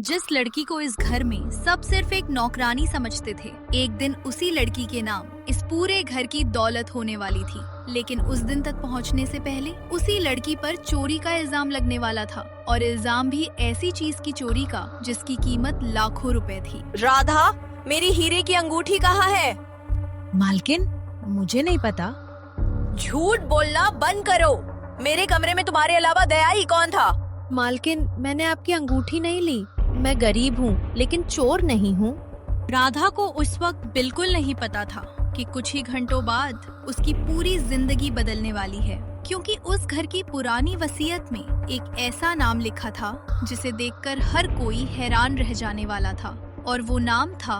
जिस लड़की को इस घर में सब सिर्फ एक नौकरानी समझते थे, एक दिन उसी लड़की के नाम इस पूरे घर की दौलत होने वाली थी। लेकिन उस दिन तक पहुंचने से पहले उसी लड़की पर चोरी का इल्जाम लगने वाला था, और इल्जाम भी ऐसी चीज की चोरी का जिसकी कीमत लाखों रुपए थी। राधा, मेरी हीरे की अंगूठी कहाँ है? मालकिन, मुझे नहीं पता। झूठ बोलना बंद करो। मेरे कमरे में तुम्हारे अलावा दयाई कौन था? मालकिन, मैंने आपकी अंगूठी नहीं ली। मैं गरीब हूँ लेकिन चोर नहीं हूँ। राधा को उस वक्त बिल्कुल नहीं पता था कि कुछ ही घंटों बाद उसकी पूरी जिंदगी बदलने वाली है, क्योंकि उस घर की पुरानी वसीयत में एक ऐसा नाम लिखा था जिसे देखकर हर कोई हैरान रह जाने वाला था, और वो नाम था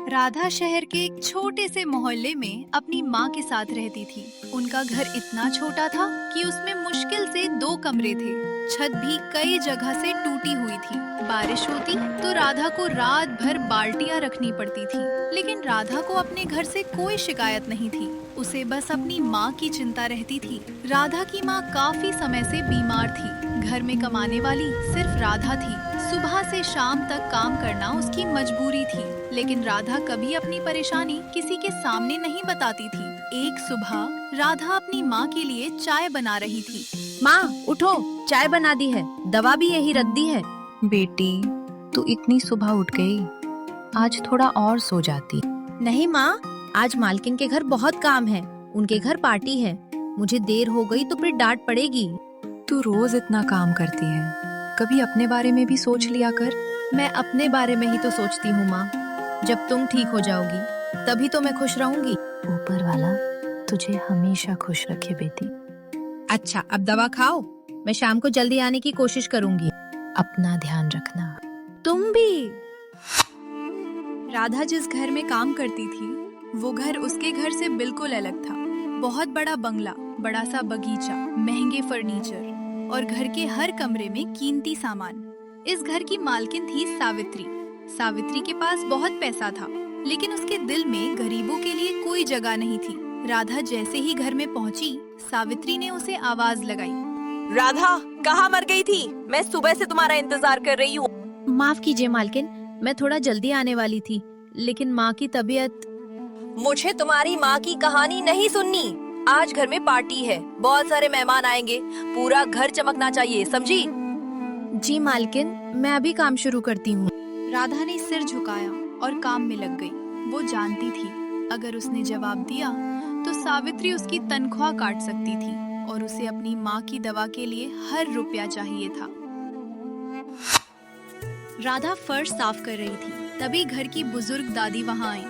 राधा। शहर के एक छोटे से मोहल्ले में अपनी माँ के साथ रहती थी। उनका घर इतना छोटा था कि उसमें मुश्किल से 2 कमरे थे। छत भी कई जगह से टूटी हुई थी। बारिश होती तो राधा को रात भर बाल्टियां रखनी पड़ती थी, लेकिन राधा को अपने घर से कोई शिकायत नहीं थी। उसे बस अपनी माँ की चिंता रहती थी। राधा की माँ काफी समय से बीमार थी। घर में कमाने वाली सिर्फ राधा थी। सुबह से शाम तक काम करना उसकी मजबूरी थी, लेकिन राधा कभी अपनी परेशानी किसी के सामने नहीं बताती थी। एक सुबह राधा अपनी माँ के लिए चाय बना रही थी। माँ, उठो, चाय बना दी है, दवा भी यही रख दी है। बेटी, तू इतनी सुबह उठ गई, आज थोड़ा और सो जाती। नहीं माँ, आज मालकिन के घर बहुत काम है। उनके घर पार्टी है। मुझे देर हो गई तो फिर डांट पड़ेगी। तू रोज इतना काम करती है, कभी अपने बारे में भी सोच लिया कर। मैं अपने बारे में ही तो सोचती हूँ माँ। जब तुम ठीक हो जाओगी तभी तो मैं खुश रहूंगी। ऊपर वाला तुझे हमेशा खुश रखे बेटी। अच्छा, अब दवा खाओ। मैं शाम को जल्दी आने की कोशिश करूंगी। अपना ध्यान रखना। तुम भी। राधा जिस घर में काम करती थी वो घर उसके घर से बिल्कुल अलग था। बहुत बड़ा बंगला, बड़ा सा बगीचा, महंगे फर्नीचर और घर के हर कमरे में कीमती सामान। इस घर की मालकिन थी सावित्री। सावित्री के पास बहुत पैसा था, लेकिन उसके दिल में गरीबों के लिए कोई जगह नहीं थी। राधा जैसे ही घर में पहुंची, सावित्री ने उसे आवाज लगाई। राधा, कहाँ मर गई थी? मैं सुबह से तुम्हारा इंतजार कर रही हूँ। माफ कीजिए मालकिन, मैं थोड़ा जल्दी आने वाली थी, लेकिन माँ की तबीयत। मुझे तुम्हारी माँ की कहानी नहीं सुननी। आज घर में पार्टी है, बहुत सारे मेहमान आएंगे, पूरा घर चमकना चाहिए, समझी? जी मालकिन, मैं अभी काम शुरू करती हूँ। राधा ने सिर झुकाया और काम में लग गई। वो जानती थी अगर उसने जवाब दिया तो सावित्री उसकी तनख्वाह काट सकती थी, और उसे अपनी माँ की दवा के लिए हर रुपया चाहिए था। राधा फर्श साफ कर रही थी, तभी घर की बुजुर्ग दादी वहाँ आई।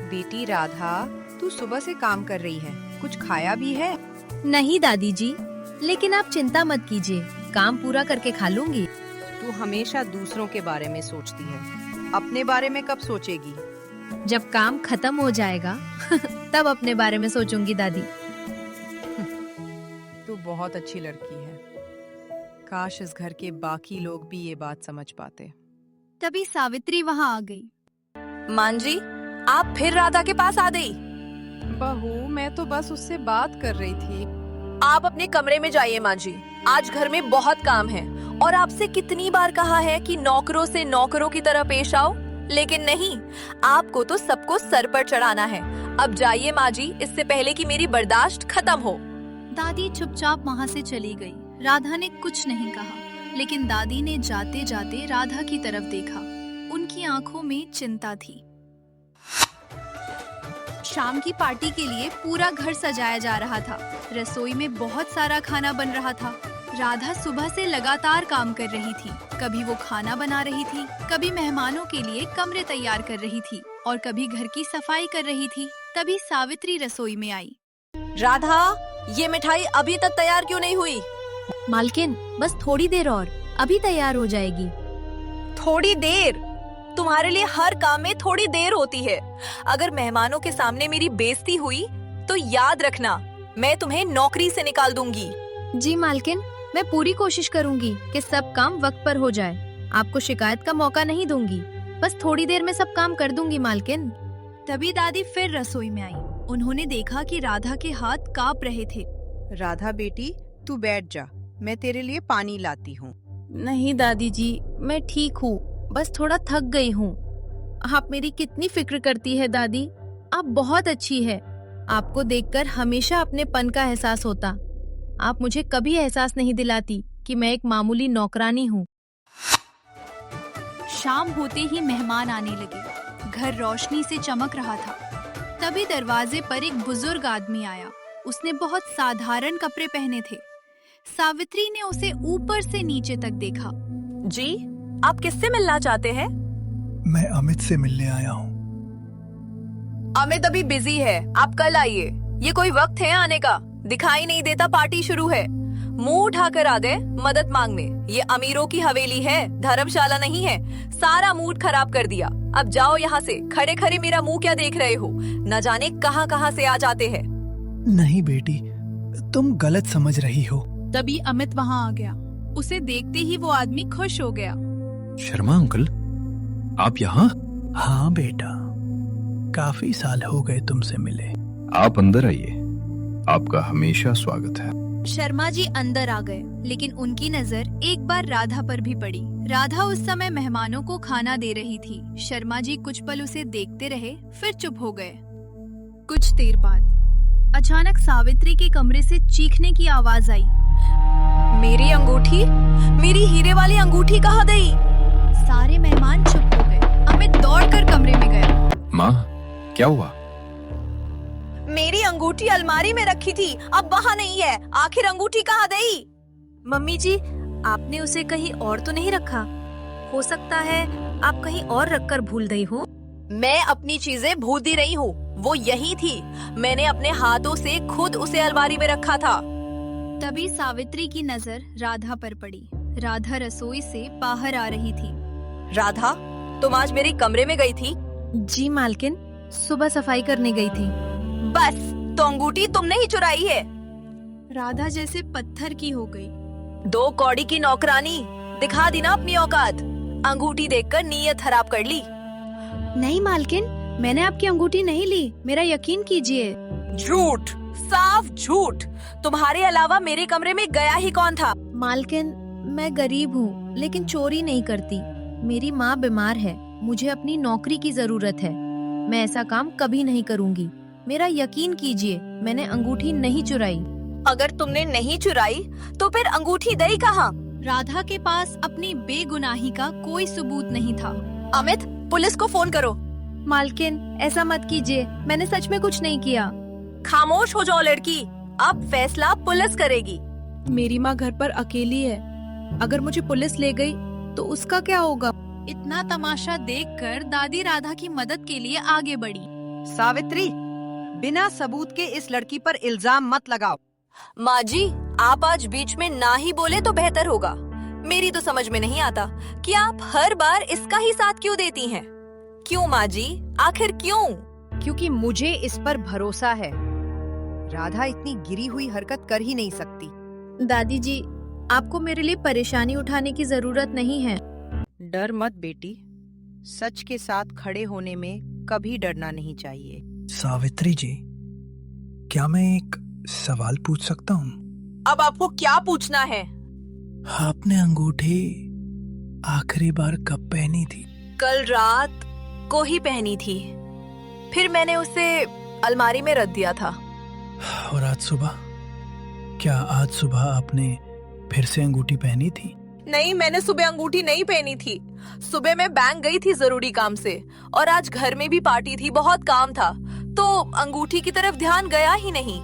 बेटी राधा, तू सुबह से काम कर रही है, कुछ खाया भी है? नहीं दादी जी, लेकिन आप चिंता मत कीजिए, काम पूरा करके खा लूंगी। तू हमेशा दूसरों के बारे में सोचती है, अपने बारे में कब सोचेगी? जब काम खत्म हो जाएगा तब अपने बारे में सोचूंगी दादी। तू बहुत अच्छी लड़की है। काश इस घर के बाकी लोग भी ये बात समझ पाते। तभी सावित्री वहाँ आ गई। मान जी, आप फिर राधा के पास आ गई। बहू, मैं तो बस उससे बात कर रही थी। आप अपने कमरे में जाइए माँ जी, आज घर में बहुत काम है। और आपसे कितनी बार कहा है कि नौकरों से नौकरों की तरह पेश आओ, लेकिन नहीं, आपको तो सबको सर पर चढ़ाना है। अब जाइए माँ जी, इससे पहले कि मेरी बर्दाश्त खत्म हो। दादी चुपचाप वहाँ से चली गई। राधा ने कुछ नहीं कहा, लेकिन दादी ने जाते जाते राधा की तरफ देखा। उनकी आंखों में चिंता थी। शाम की पार्टी के लिए पूरा घर सजाया जा रहा था। रसोई में बहुत सारा खाना बन रहा था। राधा सुबह से लगातार काम कर रही थी। कभी वो खाना बना रही थी, कभी मेहमानों के लिए कमरे तैयार कर रही थी, और कभी घर की सफाई कर रही थी। तभी सावित्री रसोई में आई। राधा, ये मिठाई अभी तक तैयार क्यों नहीं हुई? मालकिन, बस थोड़ी देर और, अभी तैयार हो जाएगी। थोड़ी देर? तुम्हारे लिए हर काम में थोड़ी देर होती है। अगर मेहमानों के सामने मेरी बेइज्जती हुई तो याद रखना, मैं तुम्हें नौकरी से निकाल दूंगी। जी मालकिन, मैं पूरी कोशिश करूंगी कि सब काम वक्त पर हो जाए। आपको शिकायत का मौका नहीं दूंगी। बस थोड़ी देर में सब काम कर दूंगी मालकिन। तभी दादी फिर रसोई में आई। उन्होंने देखा कि राधा के हाथ कांप रहे थे। राधा बेटी, तू बैठ जा, मैं तेरे लिए पानी लाती हूँ। नहीं दादी जी, मैं ठीक हूँ, बस थोड़ा थक गई हूँ। आप मेरी कितनी फिक्र करती है दादी, आप बहुत अच्छी है। आपको देखकर हमेशा अपनेपन का एहसास होता। आप मुझे कभी एहसास नहीं दिलाती कि मैं एक मामूली नौकरानी हूँ। शाम होते ही मेहमान आने लगे। घर रोशनी से चमक रहा था। तभी दरवाजे पर एक बुजुर्ग आदमी आया। उसने बहुत साधारण कपड़े पहने थे। सावित्री ने उसे ऊपर से नीचे तक देखा। जी, आप किससे मिलना चाहते हैं? मैं अमित से मिलने आया हूँ। अमित अभी बिजी है, आप कल आइए। ये कोई वक्त है आने का? दिखाई नहीं देता पार्टी शुरू है। मुंह उठाकर आ गए मदद मांगने। ये अमीरों की हवेली है, धर्मशाला नहीं है। सारा मूड खराब कर दिया। अब जाओ यहाँ से। खड़े खड़े मेरा मुंह क्या देख रहे हो? न जाने कहाँ कहाँ से आ जाते हैं। नहीं बेटी, तुम गलत समझ रही हो। तभी अमित वहाँ आ गया। उसे देखते ही वो आदमी खुश हो गया। शर्मा अंकल, आप यहाँ? हाँ बेटा, काफी साल हो गए तुमसे मिले। आप अंदर आइए, आपका हमेशा स्वागत है। शर्मा जी अंदर आ गए, लेकिन उनकी नजर एक बार राधा पर भी पड़ी। राधा उस समय मेहमानों को खाना दे रही थी। शर्मा जी कुछ पल उसे देखते रहे, फिर चुप हो गए। कुछ देर बाद अचानक सावित्री के कमरे से चीखने की आवाज आई। मेरी अंगूठी, मेरी हीरे वाली अंगूठी कहाँ गई? सारे मेहमान चुप हो गए। अमित दौड़कर कमरे में गया। माँ, क्या हुआ? मेरी अंगूठी अलमारी में रखी थी, अब वहाँ नहीं है। आखिर अंगूठी कहाँ गई? मम्मी जी, आपने उसे कहीं और तो नहीं रखा? हो सकता है आप कहीं और रखकर भूल गई हो। मैं अपनी चीजें भूलती नहीं हूँ, वो यही थी। मैंने अपने हाथों से खुद उसे अलमारी में रखा था। तभी सावित्री की नजर राधा पर पड़ी। राधा रसोई से बाहर आ रही थी। राधा, तुम आज मेरे कमरे में गई थी? जी मालकिन, सुबह सफाई करने गई थी। बस, तो अंगूठी तुमने ही चुराई है। राधा जैसे पत्थर की हो गई। 2 कौड़ी की नौकरानी, दिखा दी ना अपनी औकात। अंगूठी देखकर नीयत खराब कर ली। नहीं मालकिन, मैंने आपकी अंगूठी नहीं ली, मेरा यकीन कीजिए। झूठ, साफ झूठ। तुम्हारे अलावा मेरे कमरे में गया ही कौन था? मालकिन, मैं गरीब हूँ, लेकिन चोरी नहीं करती। मेरी माँ बीमार है, मुझे अपनी नौकरी की जरूरत है। मैं ऐसा काम कभी नहीं करूँगी। मेरा यकीन कीजिए, मैंने अंगूठी नहीं चुराई। अगर तुमने नहीं चुराई, तो फिर अंगूठी गई कहाँ? राधा के पास अपनी बेगुनाही का कोई सबूत नहीं था। अमित, पुलिस को फोन करो। मालकिन, ऐसा मत कीजिए, मैंने सच में कुछ नहीं किया। खामोश हो जाओ लड़की, अब फैसला पुलिस करेगी। मेरी माँ घर पर अकेली है। अगर मुझे पुलिस ले गई तो उसका क्या होगा? इतना तमाशा देखकर दादी राधा की मदद के लिए आगे बढ़ी। सावित्री, बिना सबूत के इस लड़की पर इल्जाम मत लगाओ। माँ जी, आप आज बीच में ना ही बोले तो बेहतर होगा। मेरी तो समझ में नहीं आता कि आप हर बार इसका ही साथ क्यों देती हैं। क्यों माँ जी, आखिर क्यों? क्योंकि मुझे इस पर भरोसा है। राधा इतनी गिरी हुई हरकत कर ही नहीं सकती। दादी जी, आपको मेरे लिए परेशानी उठाने की जरूरत नहीं है। डर मत बेटी, सच के साथ खड़े होने में कभी डरना नहीं चाहिए। सावित्री जी, क्या मैं एक सवाल पूछ सकता हूँ? अब आपको क्या पूछना है? आपने अंगूठी आखिरी बार कब पहनी थी? कल रात को ही पहनी थी, फिर मैंने उसे अलमारी में रख दिया था। और आज सुबह? क्या आज सुबह आपने फिर से अंगूठी पहनी थी? नहीं, मैंने सुबह अंगूठी नहीं पहनी थी। सुबह मैं बैंक गई थी जरूरी काम से, और आज घर में भी पार्टी थी, बहुत काम था, तो अंगूठी की तरफ ध्यान गया ही नहीं।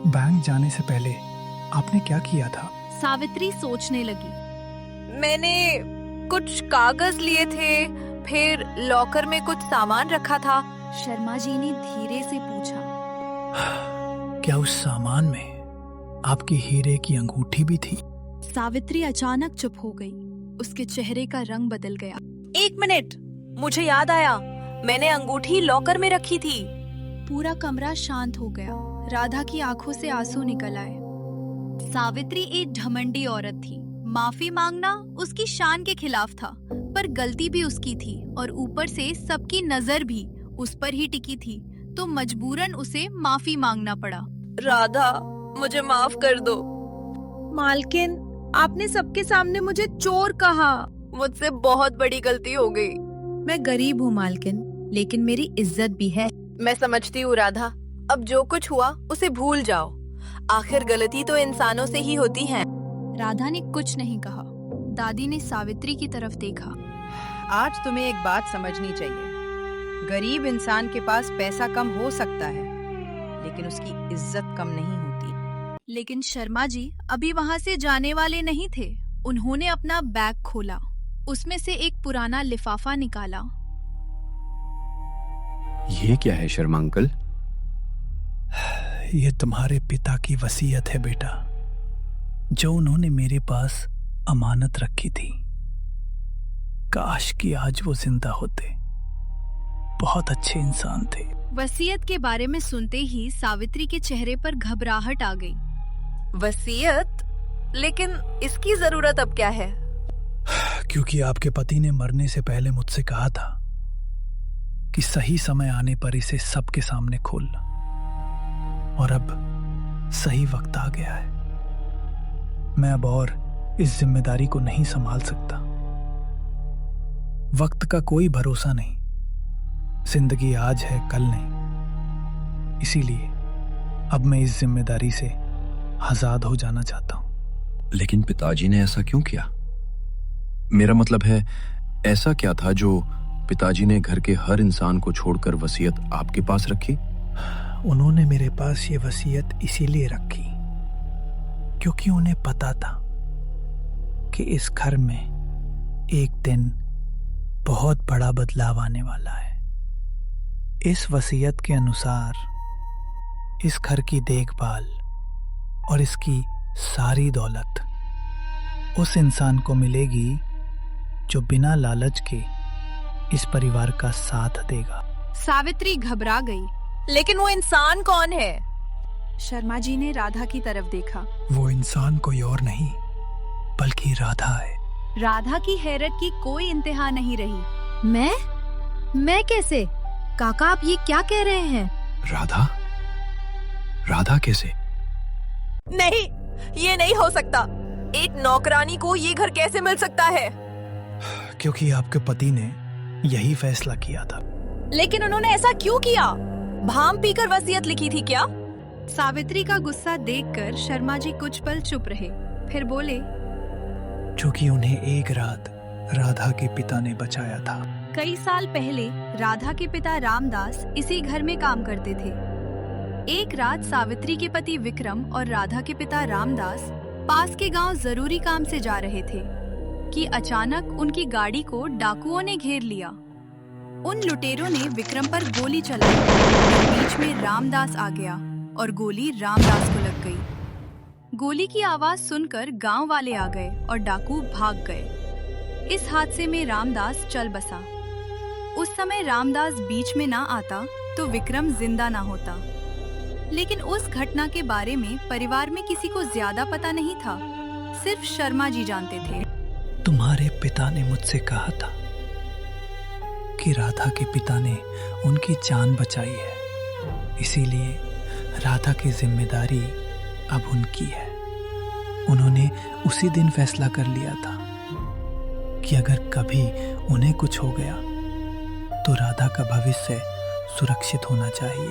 बैंक जाने से पहले आपने क्या किया था? सावित्री सोचने लगी। मैंने कुछ कागज लिए थे, फिर लॉकर में कुछ सामान रखा था। शर्मा जी ने धीरे से पूछा। क्या उस सामान में आपकी हीरे की अंगूठी भी थी? सावित्री अचानक चुप हो गई। उसके चेहरे का रंग बदल गया। 1 मिनट, मुझे याद आया, मैंने अंगूठी लॉकर में रखी थी। पूरा कमरा शांत हो गया। राधा की आंखों से आंसू निकल आए। सावित्री एक घमंडी औरत थी। माफी मांगना उसकी शान के खिलाफ था, पर गलती भी उसकी थी और ऊपर से सबकी नजर भी उस पर ही टिकी थी, तो मजबूरन उसे माफी मांगना पड़ा। राधा, मुझे माफ कर दो। मालकिन, आपने सबके सामने मुझे चोर कहा। मुझसे बहुत बड़ी गलती हो गई। मैं गरीब हूँ मालकिन, लेकिन मेरी इज्जत भी है। मैं समझती हूँ राधा, अब जो कुछ हुआ उसे भूल जाओ। आखिर गलती तो इंसानों से ही होती है। राधा ने कुछ नहीं कहा। दादी ने सावित्री की तरफ देखा। आज तुम्हें एक बात समझनी चाहिए। गरीब इंसान के पास पैसा कम हो सकता है, लेकिन उसकी इज्जत कम नहीं होती। लेकिन शर्मा जी अभी वहाँ से जाने वाले नहीं थे। उन्होंने अपना बैग खोला, उसमें से एक पुराना लिफाफा निकाला। ये क्या है शर्मा अंकल? ये तुम्हारे पिता की वसीयत है बेटा, जो उन्होंने मेरे पास अमानत रखी थी। काश कि आज वो जिंदा होते। बहुत अच्छे इंसान थे। वसीयत के बारे में सुनते ही सावित्री के चेहरे पर घबराहट आ गई। वसीयत? लेकिन इसकी जरूरत अब क्या है? क्योंकि आपके पति ने मरने से पहले मुझसे कहा था कि सही समय आने पर इसे सबके सामने खोलना, और अब सही वक्त आ गया है। मैं अब और इस जिम्मेदारी को नहीं संभाल सकता। वक्त का कोई भरोसा नहीं। जिंदगी आज है, कल नहीं। इसीलिए अब मैं इस जिम्मेदारी से आजाद हो जाना चाहता हूं। लेकिन पिताजी ने ऐसा क्यों किया? मेरा मतलब है, ऐसा क्या था जो पिताजी ने घर के हर इंसान को छोड़कर वसीयत आपके पास रखी? उन्होंने मेरे पास ये वसीयत इसीलिए रखी क्योंकि उन्हें पता था कि इस घर में एक दिन बहुत बड़ा बदलाव आने वाला है। इस वसीयत के अनुसार इस घर की देखभाल और इसकी सारी दौलत उस इंसान को मिलेगी जो बिना लालच के इस परिवार का साथ देगा। सावित्री घबरा गई। लेकिन वो इंसान कौन है? शर्मा जी ने राधा की तरफ देखा। वो इंसान कोई और नहीं बल्कि राधा है। राधा की हैरत की कोई इंतहा नहीं रही। मैं कैसे? काका आप ये क्या कह रहे हैं? राधा? राधा कैसे? नहीं, ये नहीं हो सकता। एक नौकरानी को ये घर कैसे मिल सकता है? क्योंकि आपके पति ने यही फैसला किया था। लेकिन उन्होंने ऐसा क्यों किया? भांग पीकर वसीयत लिखी थी क्या? सावित्री का गुस्सा देखकर शर्मा जी कुछ पल चुप रहे, फिर बोले, क्योंकि उन्हें एक रात राधा के पिता ने बचाया था। कई साल पहले राधा के पिता रामदास इसी घर में काम करते थे। एक रात सावित्री के पति विक्रम और राधा के पिता रामदास पास के गांव जरूरी काम से जा रहे थे कि अचानक उनकी गाड़ी को डाकुओं ने घेर लिया। उन लुटेरों ने विक्रम पर गोली चलाई। बीच में रामदास आ गया और गोली रामदास को लग गई। गोली की आवाज सुनकर गांव वाले आ गए और डाकू भाग गए। इस हादसे में रामदास चल बसा। उस समय रामदास बीच में ना आता तो विक्रम जिंदा ना होता। लेकिन उस घटना के बारे में परिवार में किसी को ज्यादा पता नहीं था, सिर्फ शर्मा जी जानते थे। तुम्हारे पिता ने मुझसे कहा था कि राधा के पिता ने उनकी जान बचाई है, इसीलिए राधा की जिम्मेदारी अब उनकी है। उन्होंने उसी दिन फैसला कर लिया था कि अगर कभी उन्हें कुछ हो गया तो राधा का भविष्य सुरक्षित होना चाहिए।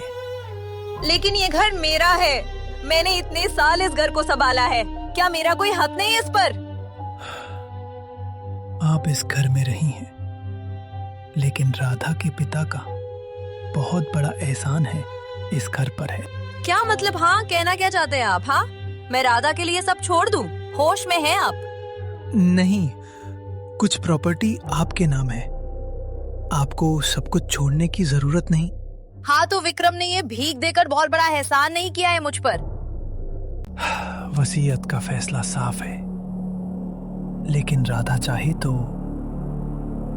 लेकिन ये घर मेरा है। मैंने इतने साल इस घर को संभाला है। क्या मेरा कोई हक नहीं है इस पर? आप इस घर में रही हैं, लेकिन राधा के पिता का बहुत बड़ा एहसान है इस घर पर है। क्या मतलब? हाँ, कहना क्या चाहते हैं आप? हाँ, मैं राधा के लिए सब छोड़ दूं? होश में हैं आप? नहीं, कुछ प्रॉपर्टी आपके नाम है। आपको सब कुछ छोड़ने की जरूरत नहीं। हाँ, तो विक्रम ने ये भीख देकर बहुत बड़ा एहसान नहीं किया है मुझ पर। वसीयत का फैसला साफ है, लेकिन राधा चाहे तो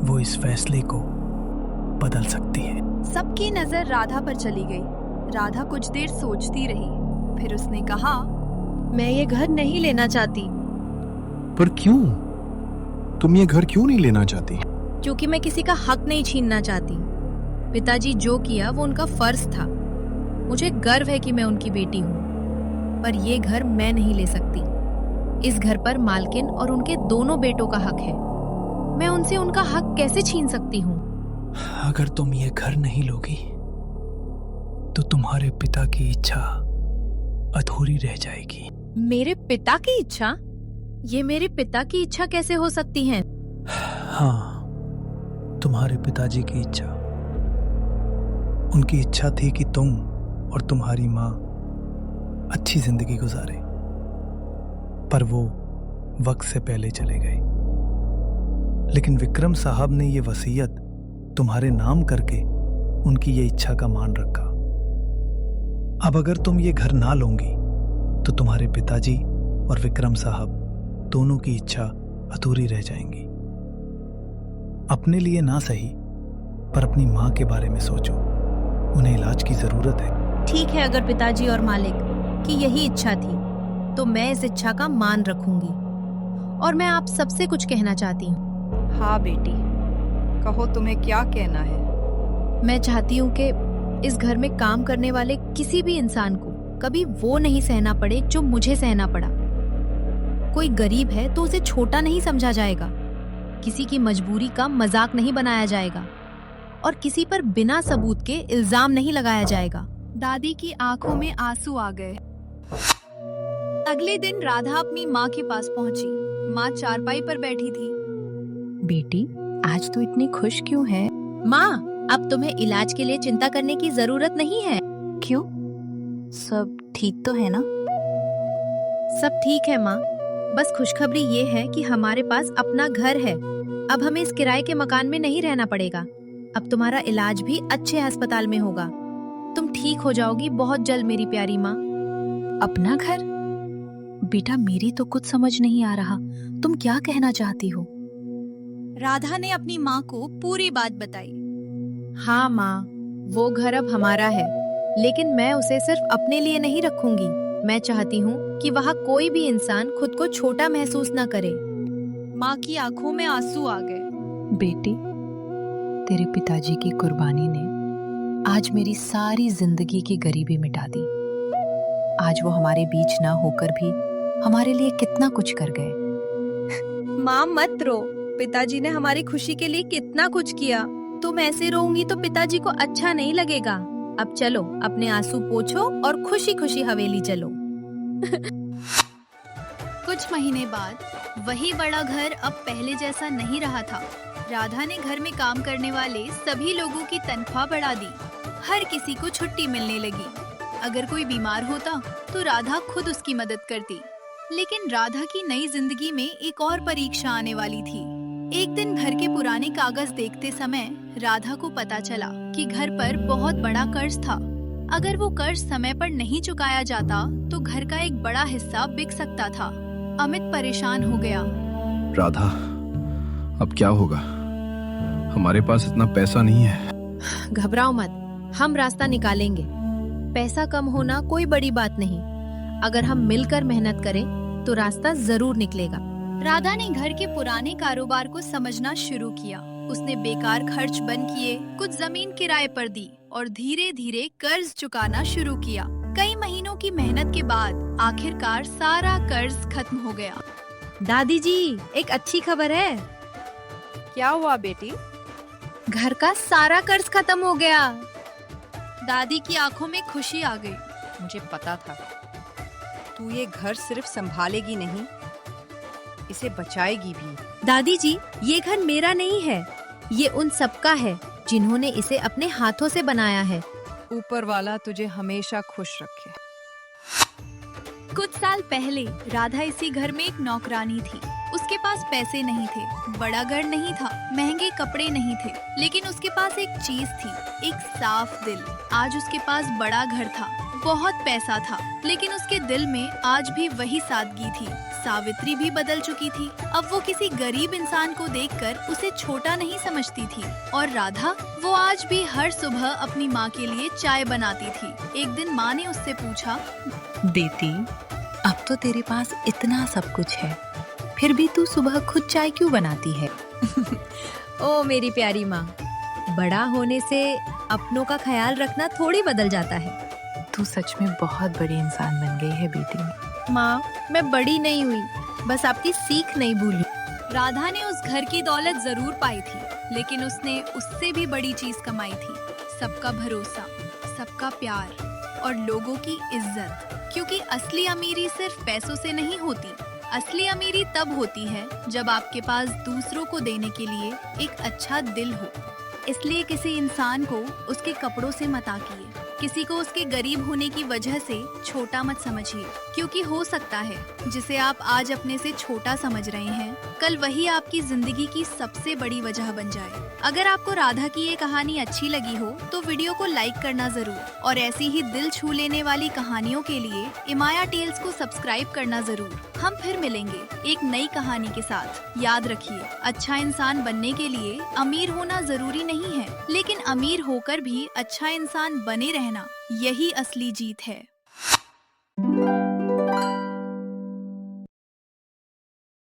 वो इस फैसले को बदल सकती है। सबकी नजर राधा पर चली गई। राधा कुछ देर सोचती रही, फिर उसने कहा, मैं ये घर नहीं लेना चाहती। पर क्यों? तुम ये घर क्यों नहीं लेना चाहती? क्योंकि मैं किसी का हक नहीं छीनना चाहती। पिताजी जो किया वो उनका फर्ज था। मुझे गर्व है कि मैं उनकी बेटी हूँ, पर ये घर मैं नहीं ले सकती। इस घर पर मालकिन और उनके दोनों बेटों का हक है। मैं उनसे उनका हक कैसे छीन सकती हूँ? अगर तुम ये घर नहीं लोगी तो तुम्हारे पिता की इच्छा अधूरी रह जाएगी। मेरे पिता की इच्छा? ये मेरे पिता की इच्छा कैसे हो सकती है? हाँ, तुम्हारे पिताजी की इच्छा। उनकी इच्छा थी कि तुम और तुम्हारी माँ अच्छी जिंदगी गुजारे, पर वो वक्त से पहले चले गए। लेकिन विक्रम साहब ने ये वसीयत तुम्हारे नाम करके उनकी ये इच्छा का मान रखा। अब अगर तुम ये घर ना लोगी तो तुम्हारे पिताजी और विक्रम साहब दोनों की इच्छा अधूरी रह जाएंगी। अपने लिए ना सही, पर अपनी माँ के बारे में सोचो, उन्हें इलाज की जरूरत है। ठीक है, अगर पिताजी और मालिक की यही इच्छा थी तो मैं इस इच्छा का मान रखूंगी। और मैं आप सबसे कुछ कहना चाहती हूँ। हाँ बेटी, कहो तुम्हें क्या कहना है। मैं चाहती हूँ कि इस घर में काम करने वाले किसी भी इंसान को कभी वो नहीं सहना पड़े जो मुझे सहना पड़ा। कोई गरीब है तो उसे छोटा नहीं समझा जाएगा, किसी की मजबूरी का मजाक नहीं बनाया जाएगा और किसी पर बिना सबूत के इल्जाम नहीं लगाया जाएगा। दादी की आंखों में आंसू आ गए। अगले दिन राधा अपनी माँ के पास पहुंची। माँ चारपाई पर बैठी थी। बेटी, आज तू इतनी खुश क्यों है? माँ, अब तुम्हें इलाज के लिए चिंता करने की जरूरत नहीं है। क्यों? सब ठीक तो है ना? सब ठीक है माँ, बस खुशखबरी ये है कि हमारे पास अपना घर है। अब हमें इस किराए के मकान में नहीं रहना पड़ेगा। अब तुम्हारा इलाज भी अच्छे अस्पताल में होगा। तुम ठीक हो जाओगी बहुत जल्द मेरी प्यारी माँ। अपना घर? बेटा, मेरी तो कुछ समझ नहीं आ रहा। तुम क्या कहना चाहती हो? राधा ने अपनी माँ को पूरी बात बताई। हाँ माँ, वो घर अब हमारा है, लेकिन मैं उसे सिर्फ अपने लिए नहीं रखूंगी। मैं चाहती हूँ कि वहाँ कोई भी इंसान खुद को छोटा महसूस न करे। माँ की आंखों में आंसू आ गए। बेटी, तेरे पिताजी की कुर्बानी ने आज मेरी सारी जिंदगी की गरीबी मिटा दी। आज वो हमारे बीच ना होकर भी हमारे लिए कितना कुछ कर गए। माँ मत रो, पिताजी ने हमारी खुशी के लिए कितना कुछ किया। तुम ऐसे रोऊंगी तो पिताजी को अच्छा नहीं लगेगा। अब चलो, अपने आंसू पोंछो और खुशी खुशी हवेली चलो। कुछ महीने बाद वही बड़ा घर अब पहले जैसा नहीं रहा था। राधा ने घर में काम करने वाले सभी लोगों की तनख्वाह बढ़ा दी। हर किसी को छुट्टी मिलने लगी। अगर कोई बीमार होता तो राधा खुद उसकी मदद करती। लेकिन राधा की नई जिंदगी में एक और परीक्षा आने वाली थी। एक दिन घर के पुराने कागज देखते समय राधा को पता चला कि घर पर बहुत बड़ा कर्ज था। अगर वो कर्ज समय पर नहीं चुकाया जाता तो घर का एक बड़ा हिस्सा बिक सकता था। अमित परेशान हो गया। राधा, अब क्या होगा? हमारे पास इतना पैसा नहीं है। घबराओ मत, हम रास्ता निकालेंगे। पैसा कम होना कोई बड़ी बात नहीं। अगर हम मिलकर मेहनत करें तो रास्ता जरूर निकलेगा। राधा ने घर के पुराने कारोबार को समझना शुरू किया। उसने बेकार खर्च बंद किए, कुछ जमीन किराए पर दी और धीरे धीरे कर्ज चुकाना शुरू किया। कई महीनों की मेहनत के बाद आखिरकार सारा कर्ज खत्म हो गया। दादी जी, एक अच्छी खबर है। क्या हुआ बेटी? घर का सारा कर्ज खत्म हो गया। दादी की आंखों में खुशी आ गई। मुझे पता था तू ये घर सिर्फ संभालेगी नहीं, इसे बचाएगी भी। दादी जी, ये घर मेरा नहीं है, ये उन सबका है जिन्होंने इसे अपने हाथों से बनाया है। ऊपर वाला तुझे हमेशा खुश रखे। कुछ साल पहले राधा इसी घर में एक नौकरानी थी। उसके पास पैसे नहीं थे, बड़ा घर नहीं था, महंगे कपड़े नहीं थे, लेकिन उसके पास एक चीज थी, एक साफ दिल। आज उसके पास बड़ा घर था, बहुत पैसा था, लेकिन उसके दिल में आज भी वही सादगी थी। सावित्री भी बदल चुकी थी। अब वो किसी गरीब इंसान को देखकर उसे छोटा नहीं समझती थी। और राधा, वो आज भी हर सुबह अपनी माँ के लिए चाय बनाती थी। एक दिन माँ ने उससे पूछा, बेटी, अब तो तेरे पास इतना सब कुछ है, फिर भी तू सुबह खुद चाय क्यों बनाती है? ओ मेरी प्यारी माँ, बड़ा होने से अपनों का ख्याल रखना थोड़ी बदल जाता है। तू सच में बहुत बड़ी इंसान बन गई है बेटी। माँ, मैं बड़ी नहीं हुई, बस आपकी सीख नहीं भूली। राधा ने उस घर की दौलत जरूर पाई थी, लेकिन उसने उससे भी बड़ी चीज कमाई थी, सबका भरोसा, सबका प्यार और लोगों की इज्जत। क्योंकि असली अमीरी सिर्फ पैसों से नहीं होती, असली अमीरी तब होती है जब आपके पास दूसरों को देने के लिए एक अच्छा दिल हो। इसलिए किसी इंसान को उसके कपड़ों से मत आकिए, किसी को उसके गरीब होने की वजह से छोटा मत समझिए, क्योंकि हो सकता है जिसे आप आज अपने से छोटा समझ रहे हैं, कल वही आपकी जिंदगी की सबसे बड़ी वजह बन जाए। अगर आपको राधा की ये कहानी अच्छी लगी हो तो वीडियो को लाइक करना जरूर, और ऐसी ही दिल छू लेने वाली कहानियों के लिए इमाया टेल्स को सब्सक्राइब करना जरूर। हम फिर मिलेंगे एक नई कहानी के साथ। याद रखिए, अच्छा इंसान बनने के लिए अमीर होना जरूरी नहीं है, लेकिन अमीर होकर भी अच्छा इंसान बने रहना, यही असली जीत है।